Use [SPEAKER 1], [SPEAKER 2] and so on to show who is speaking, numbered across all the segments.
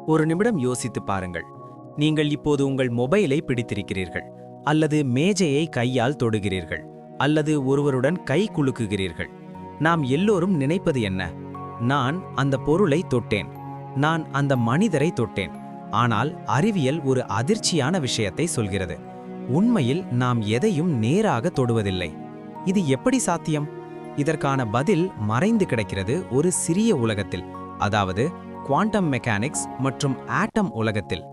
[SPEAKER 1] ஒரு நிமிடம் யோசித்து பாருங்கள். நீங்கள் இப்போது உங்கள் மொபைலை பிடித்திருக்கிறீர்கள், அல்லது மேஜையை கையால் தொடுகிறீர்கள், அல்லது ஒருவருடன் கை குலுக்குகிறீர்கள். நாம் எல்லோரும் நினைப்பது என்ன? நான் அந்த பொருளை தொட்டேன், நான் அந்த மனிதரை தொட்டேன். ஆனால் அறிவியல் ஒரு அதிர்ச்சியான விஷயத்தை சொல்கிறது. உண்மையில் நாம் எதையும் நேராக தொடுவதில்லை. இது எப்படி சாத்தியம்? இதற்கான பதில் மறைந்து கிடக்கிறது ஒரு சிறிய உலகத்தில், அதாவது குவாண்டம் மெக்கானிக்ஸ் மற்றும் ஆட்டம் உலகத்தில்.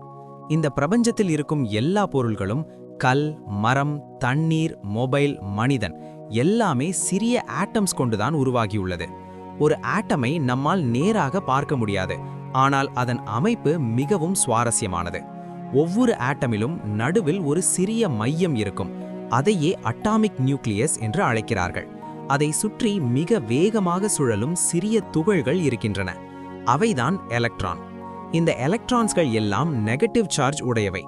[SPEAKER 1] இந்த பிரபஞ்சத்தில் இருக்கும் எல்லா பொருள்களும், கல், மரம், தண்ணீர், மொபைல், மனிதன், எல்லாமே சிறிய ஆட்டம்ஸ் கொண்டுதான் உருவாகியுள்ளது. ஒரு ஆட்டமை நம்மால் நேராக பார்க்க முடியாது, ஆனால் அதன் அமைப்பு மிகவும் சுவாரஸ்யமானது. ஒவ்வொரு ஆட்டமிலும் நடுவில் ஒரு சிறிய மையம் இருக்கும். அதையே அட்டாமிக் நியூக்ளியஸ் என்று அழைக்கிறார்கள். அதை சுற்றி மிக வேகமாக சுழலும் சிறிய துகள்கள் இருக்கின்றன. அவைதான் எலக்ட்ரான். இந்த எலக்ட்ரான்ஸ்கள் எல்லாம் நெகட்டிவ் சார்ஜ் உடையவை.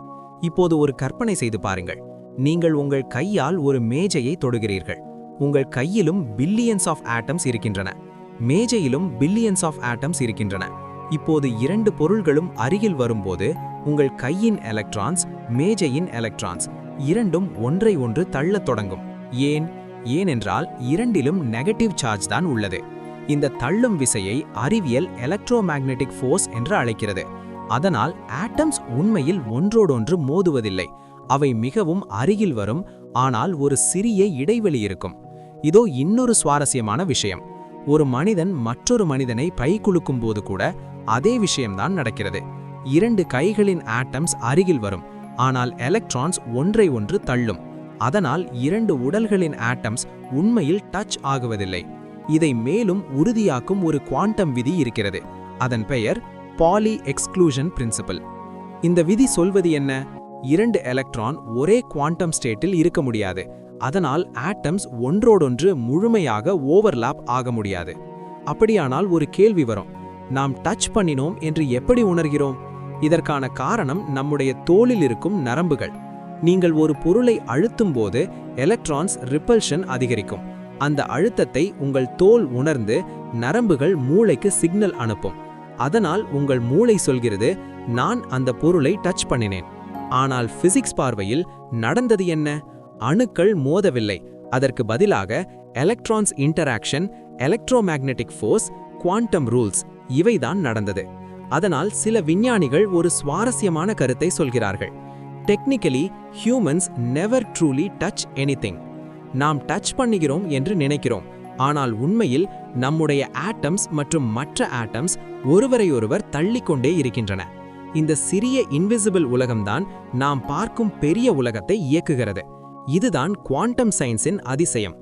[SPEAKER 1] இப்போது ஒரு கற்பனை செய்து பாருங்கள். நீங்கள் உங்கள் கையால் ஒரு மேஜையை தொடுகிறீர்கள். உங்கள் கையிலும் பில்லியன்ஸ் ஆஃப் ஆட்டம்ஸ் இருக்கின்றன, மேஜையிலும் பில்லியன்ஸ் ஆஃப் ஆட்டம்ஸ் இருக்கின்றன. இப்போது இரண்டு பொருள்களும் அருகில் வரும்போது உங்கள் கையின் எலக்ட்ரான்ஸ், மேஜையின் எலக்ட்ரான்ஸ் இரண்டும் ஒன்றை ஒன்று தள்ளத் தொடங்கும். ஏனென்றால் இரண்டிலும் நெகட்டிவ் சார்ஜ் தான் உள்ளது. இந்த தள்ளும் விசையை அறிவியல் எலக்ட்ரோமேக்னெட்டிக் ஃபோர்ஸ் என்று அழைக்கிறது. அதனால் ஆட்டம்ஸ் உண்மையில் ஒன்றோடொன்று மோதுவதில்லை. அவை மிகவும் அருகில் வரும், ஆனால் ஒரு சிறிய இடைவெளி இருக்கும். இதோ இன்னொரு சுவாரஸ்யமான விஷயம். ஒரு மனிதன் மற்றொரு மனிதனை கைகுலுக்கும் போது கூட அதே விஷயம்தான் நடக்கிறது. இரண்டு கைகளின் ஆட்டம்ஸ் அருகில் வரும், ஆனால் எலக்ட்ரான்ஸ் ஒன்றை ஒன்று தள்ளும். அதனால் இரண்டு உடல்களின் ஆட்டம்ஸ் உண்மையில் டச் ஆகுவதில்லை. இதை மேலும் உறுதியாக்கும் ஒரு குவாண்டம் விதி இருக்கிறது. அதன் பெயர் பாலி எக்ஸ்க்ளூஷன் பிரின்சிபல். இந்த விதி சொல்வது என்ன? இரண்டு எலக்ட்ரான் ஒரே குவாண்டம் ஸ்டேட்டில் இருக்க முடியாது. அதனால் ஆட்டம்ஸ் ஒன்றோடொன்று முழுமையாக ஓவர்லாப் ஆக முடியாது. அப்படியானால் ஒரு கேள்வி வரும். நாம் டச் பண்ணினோம் என்று எப்படி உணர்கிறோம்? இதற்கான காரணம் நம்முடைய தோலில் இருக்கும் நரம்புகள். நீங்கள் ஒரு பொருளை அழுத்தும் போது எலக்ட்ரான்ஸ் ரிப்பல்ஷன் அதிகரிக்கும். அந்த அழுத்தத்தை உங்கள் தோல் உணர்ந்து நரம்புகள் மூளைக்கு சிக்னல் அனுப்பும். அதனால் உங்கள் மூளை சொல்கிறது, நான் அந்த பொருளை டச் பண்ணினேன். ஆனால் பிசிக்ஸ் பார்வையில் நடந்தது என்ன? அணுக்கள் மோதவில்லை. அதற்கு பதிலாக electrons interaction, electromagnetic force, quantum rules இவைதான் நடந்தது. அதனால் சில விஞ்ஞானிகள் ஒரு சுவாரஸ்யமான கருத்தை சொல்கிறார்கள். Technically humans never truly touch anything. நாம் டச் பண்ணுகிறோம் என்று நினைக்கிறோம், ஆனால் உண்மையில் நம்முடைய ஆட்டம்ஸ் மற்றும் மற்ற ஆட்டம்ஸ் ஒருவரையொருவர் தள்ளிக்கொண்டே இருக்கின்றன. இந்த சிறிய இன்விசிபிள் உலகம்தான் நாம் பார்க்கும் பெரிய உலகத்தை இயக்குகிறது. இதுதான் குவாண்டம் சயின்ஸின் அதிசயம்.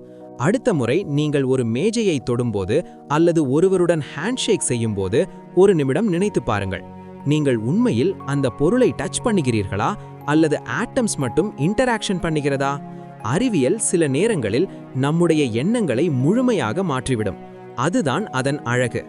[SPEAKER 1] அடுத்த முறை நீங்கள் ஒரு மேஜையை தொடும்போது அல்லது ஒருவருடன் ஹேண்ட்ஷேக் செய்யும்போது ஒரு நிமிடம் நினைத்து பாருங்கள். நீங்கள் உண்மையில் அந்த பொருளை டச் பண்ணுகிறீர்களா, அல்லது ஆட்டம்ஸ் மட்டும் இன்டராக்ஷன் பண்ணுகிறதா? அறிவியல் சில நேரங்களில் நம்முடைய எண்ணங்களை முழுமையாக மாற்றிவிடும். அதுதான் அதன் அழகு.